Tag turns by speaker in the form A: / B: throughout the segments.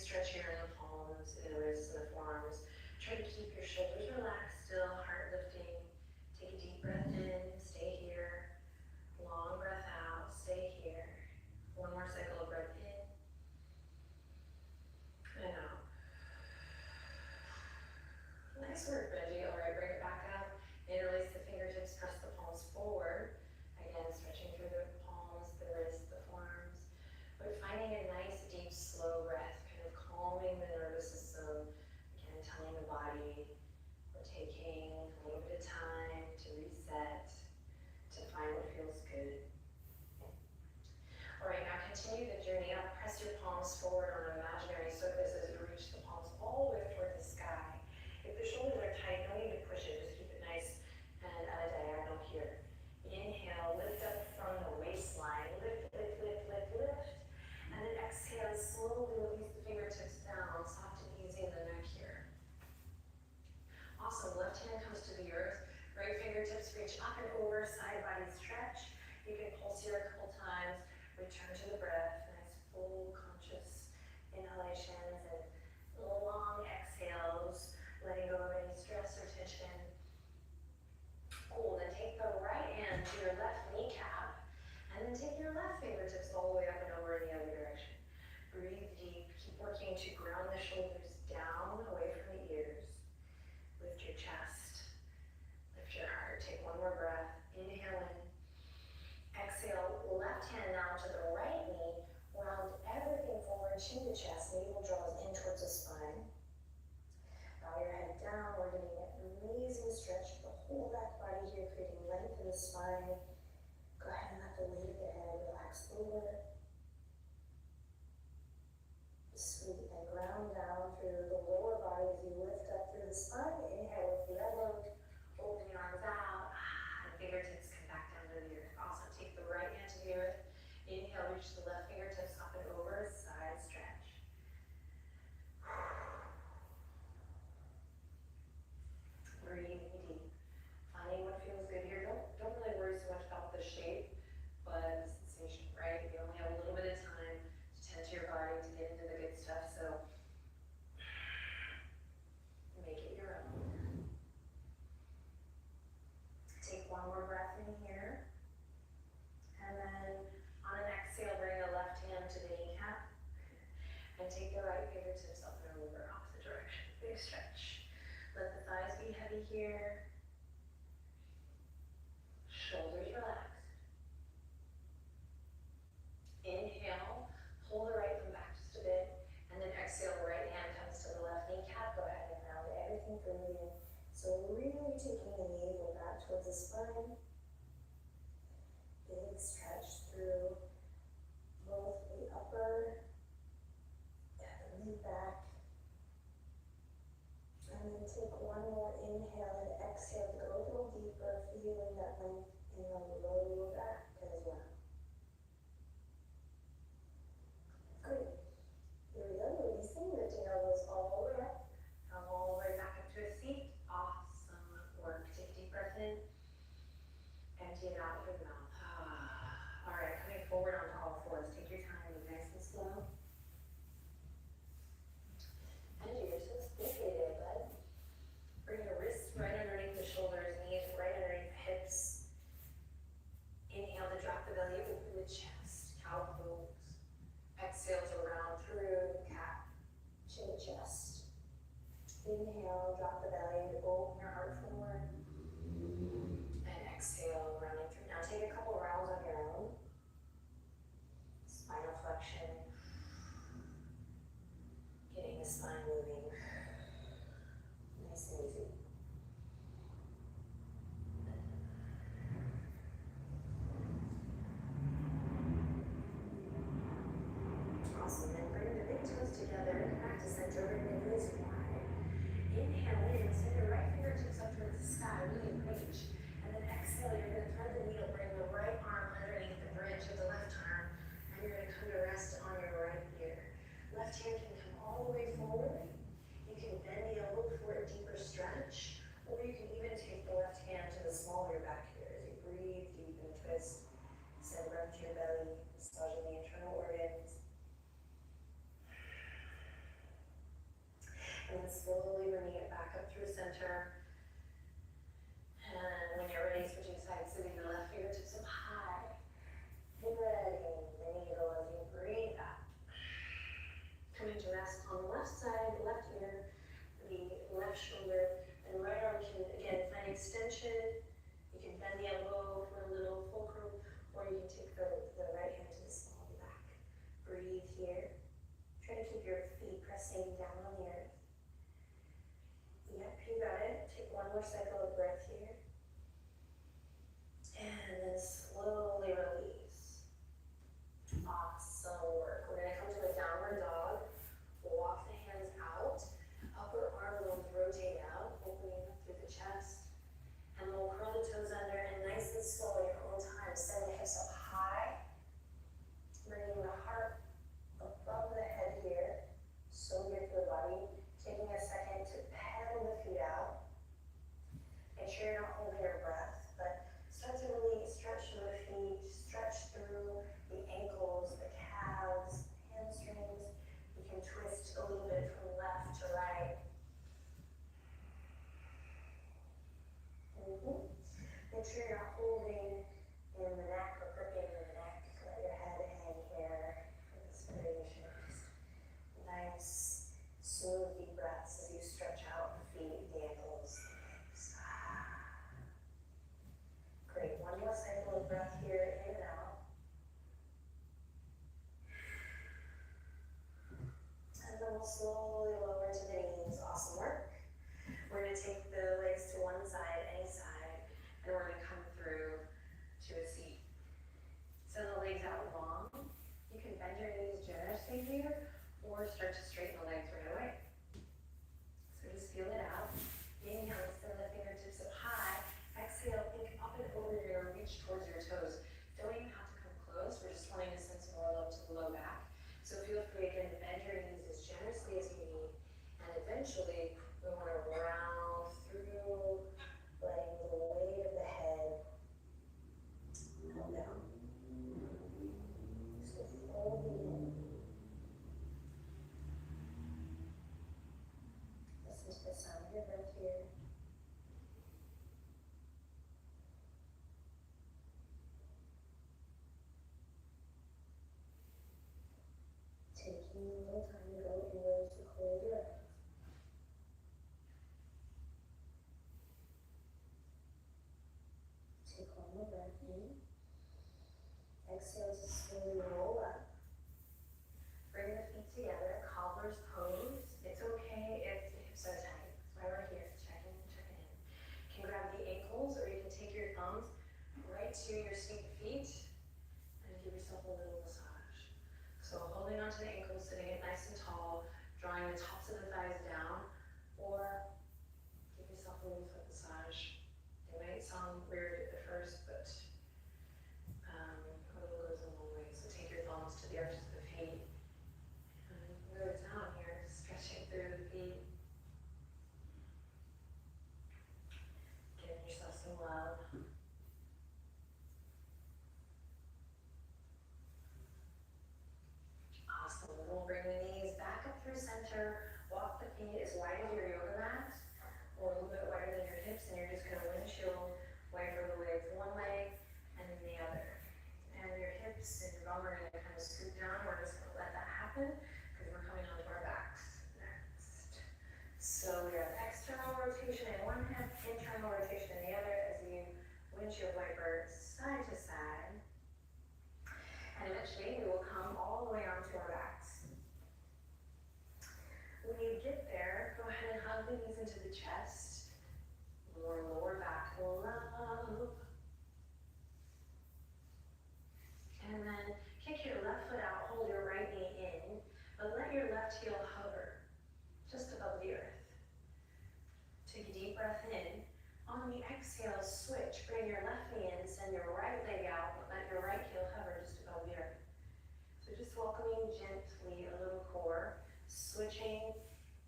A: stretch here in the palms, in the wrists, and the forearms. Try to keep your shoulders relaxed still, heart lifting. Take a deep breath in, stay here. Long breath out, stay here. One more cycle of breath in and out. Nice work, Benji. All right, bring it back up. Interlace the fingertips, press the palms forward. Again, stretching through the palms, the wrists, the forearms. But finding a nice, deep, slow breath, kind of calming the nervous system. Again, telling the body we're taking a little bit of time to reset, to find what feels good. All right, now continue the journey up. Press your palms forward on an imaginary surface as you reach the palms all the way toward the sky. If the shoulders are tight, no need to push it. Just keep it nice and at a diagonal here. Inhale, lift up from the waistline. Lift, lift, lift, lift, lift. And then exhale, slowly release the fingertips down. Soft and easy in the neck here. Awesome, left hand comes to the earth. Right fingertips reach up and over, side body stretch. You can pulse here a couple times. Return to the breath. Nice full conscious inhalations and long exhales, letting go of any stress or tension. Cool, then take the right hand to your left kneecap, and then take your left fingertips all the way up and over in the other direction. Breathe deep, keep working to ground the shoulders down, away from the ears. Lift your chest, lift your heart, take one more breath. Inhale in. Exhale, left hand now to the right knee, round everything forward, chin to chest, navel draws in towards the spine. Bow your head down, we're getting an amazing stretch of the whole back body here, creating length in the spine. Go ahead and let the weight of the head relax over. Sweet, and ground down through the lower body as you lift up through the spine. Inhale with the elbows, open the arms out, and fingertips come back down to the earth. Awesome, take the right hand to the earth. Inhale, reach the left fingertips up and over, side stretch. Breathing deep, finding what feels good here. Don't really worry so much about the shape, but the sensation, right? You only have a little bit of time to tend to your body, to get into the good stuff, so make it your own. Take one more breath in here, and then on an exhale, bring the left hand to the kneecap, and take the right fingertips up and over, opposite direction. Big stretch. Let the thighs be heavy here. Shoulders relaxed. Inhale, pull the right from back just a bit, and then exhale, the right hand comes to the left kneecap. Go ahead and round everything through you. So really taking the navel back towards the spine. Big stretch through both the upper and the mid-back. And then take one more inhale and exhale to go a little deeper, feeling that length in the lower back as well. Good. Here we go, releasing, lifting elbows all the way up. Come all the way back up to a seat. Awesome work. Take a deep breath in. Empty it out through the mouth. All right, coming forward onto all fours. Take your time, move nice and slow. And you're so sophisticated, bud. Bring your wrists right underneath the shoulders, knees right underneath the hips. Inhale to drop the belly, open the chest, cow pose. Exhale to round through the cat, chin to chest. Inhale, drop the belly, open your heart forward. And exhale, rounding through. Now take a couple rounds on your own. Spinal flexion. Getting the spine moving. Nice and easy. Awesome, then bring the big toes together, back to center, bring the knees wide. Inhale in, send your right fingertips up towards the sky, really reach. And then exhale, you're going to thread the needle, bring the right arm underneath the bridge of the left arm, and you're going to come to rest on your right ear. Left hand can come all the way forward. You can bend the elbow for a deeper stretch, or you can even take the left hand to the small of your back here as you breathe deep and twist. Send breath to your belly, massaging the internal organs. bend your knees generously here, or start to straighten the legs right away. So just feel it out. Inhale, send the fingertips up high. Exhale, think up and over, you're gonna reach towards your toes. Don't even have to come close, we're just wanting to send some more love to the low back. So feel free again to bend your knees as generously as you need. And eventually, we want to round through, letting the weight of the head come down. So folding in. Listen to the sound of your breath here. Taking a little time to go inwards to hold your breath. Take one more breath in. Exhale to slowly roll up. Bring the feet together, cobbler's pose. It's okay if the hips are tight. That's why we're here, checking in. You can grab the ankles, or you can take your thumbs right to your sweet feet and give yourself a little massage. So holding onto the ankles, sitting it nice and tall, drawing the tops of the thighs down, or give yourself a little foot massage. It might sound weird at first, but a little goes a long way. So take your thumbs to the arches of the feet. Move down here, stretching through the feet. Giving yourself some love. Awesome. We'll bring the knees back up through center. Walk the feet as wide as your yoga mat, or a little bit wider than your hips, and you're just going to windshield wiper the legs one leg and then the other. And your hips and your bum are going to kind of scoot down. We're just going to let that happen, because we're coming onto our backs next. So we have external rotation in one hip, internal rotation in the other, as you windshield wiper side to side. And eventually we will come all the way onto our backs. When you get there, go ahead and hug the knees into the chest. More lower back love. And then kick your left foot out, hold your right knee in, but let your left heel hover just above the earth. Take a deep breath in. On the exhale, switch. Bring your left knee in, send your right leg out, but let your right heel hover just above the earth. So just welcoming gently a little core, switching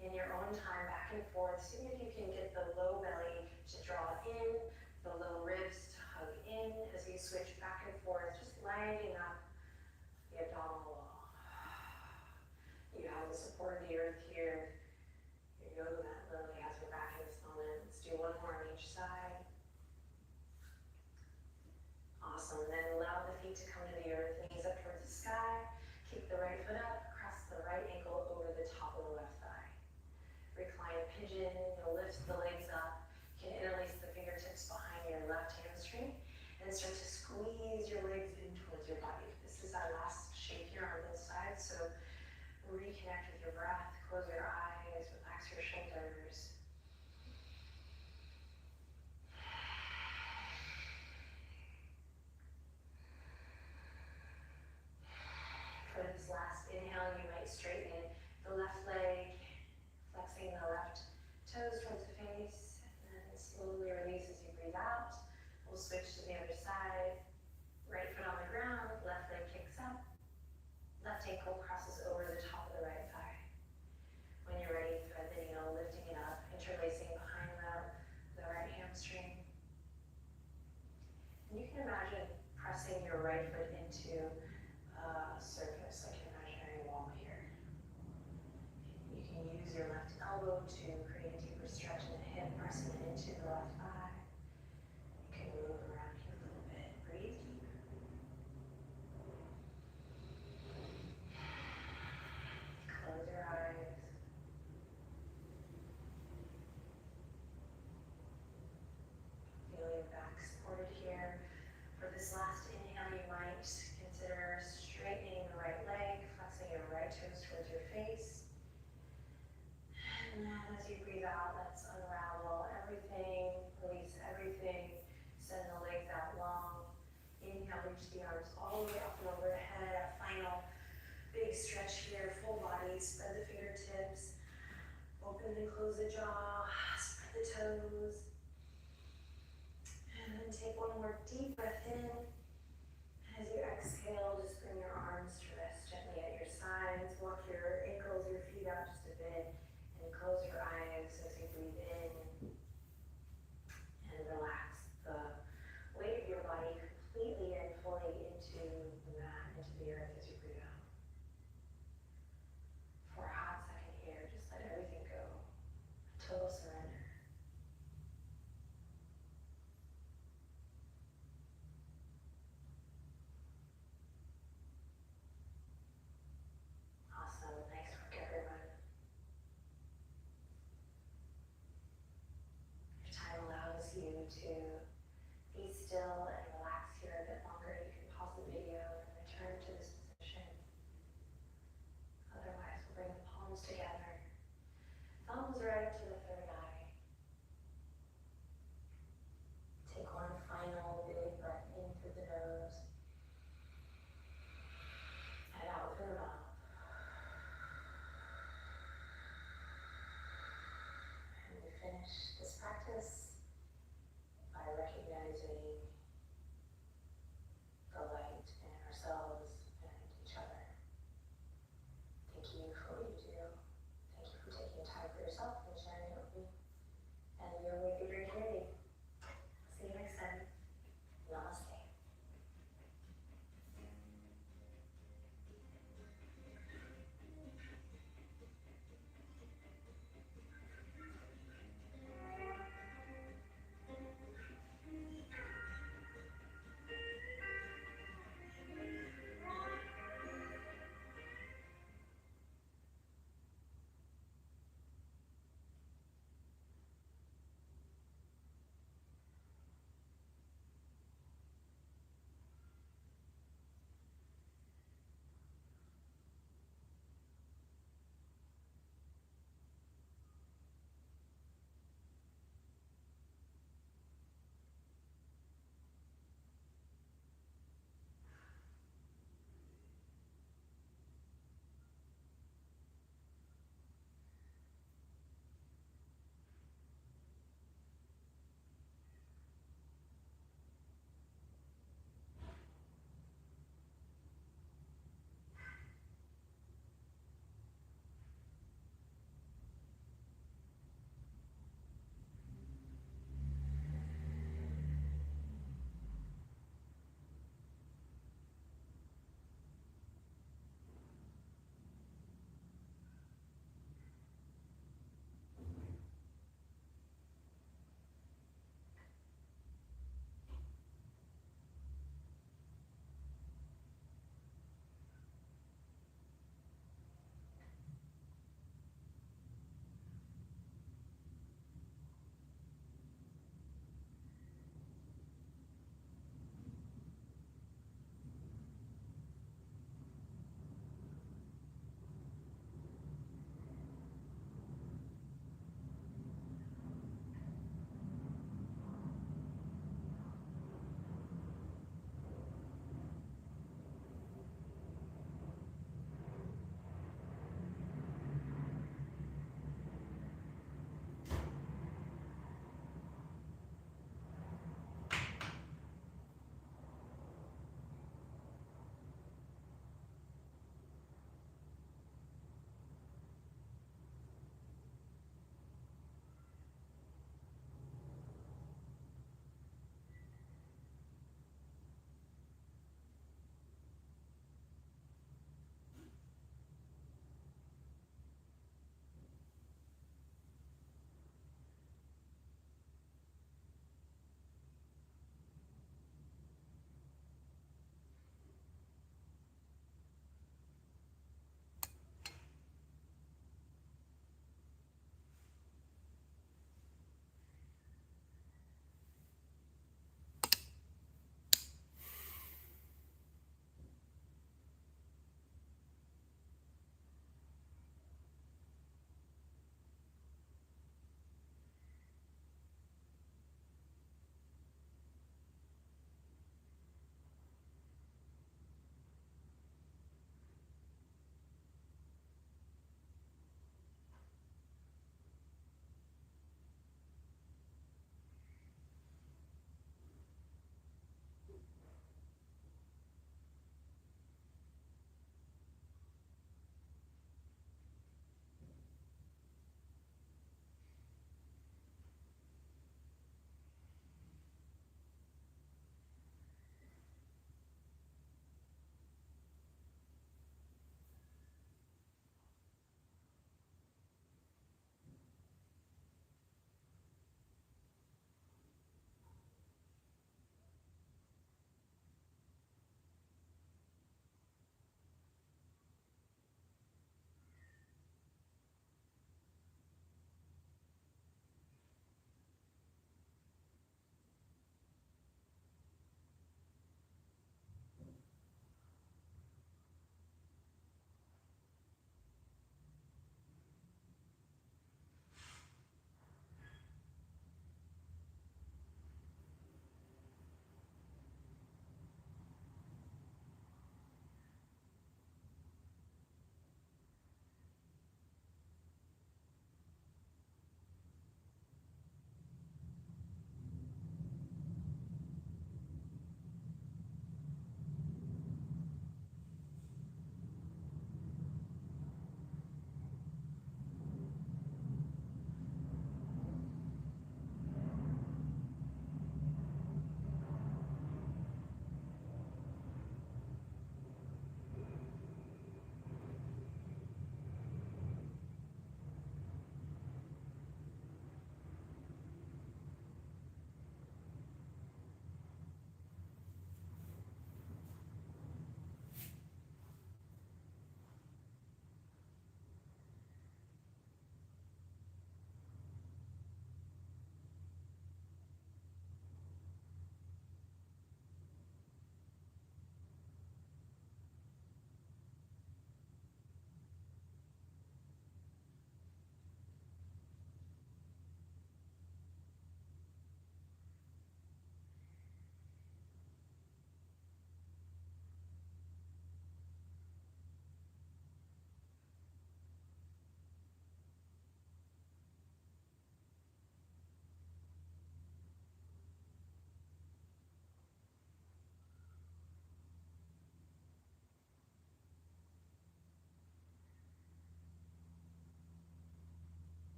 A: in your own time back and forth. See if you can get the low belly to draw in, the low ribs to hug in as you switch back and forth, just lighting up the abdominal wall. You have the support of the earth here. Your yoga mat literally has your back in this moment. Let's do one more on each side. Awesome. Then allow the feet to come to the earth, knees up towards the sky. Kick the right foot up, cross the right ankle over the top of the left thigh. Recline pigeon, you'll lift the legs up. You can interlace the fingertips behind your left hamstring and start to squeeze your legs in towards your body. This is our last shape here on both sides, so reconnect with your breath, close your eyes, relax your shoulders. For this last inhale, you might straighten the left leg, flexing the left toes towards the face, and then slowly release as you breathe out. We'll switch to the other side. Right foot on the ground, left leg kicks up, left ankle crosses over the top of the right thigh. When you're ready, thread the needle, lifting it up, interlacing behind the right hamstring. And you can imagine pressing your right foot into a surface, like an imaginary wall here. You can use your left elbow to create a deeper stretch in the hip, pressing it into the left thigh. You can move around here a little bit. Breathe deep. Close your eyes. Feel your back supported here. For this last inhale, you might consider straightening the right leg, flexing your right toes towards your face. And then as you breathe out, let's unravel everything, release everything, send the legs out long. Inhale, reach the arms all the way up and overhead. A final big stretch here, full body, spread the fingertips, open and close the jaw, spread the toes. And then take one more deep breath in.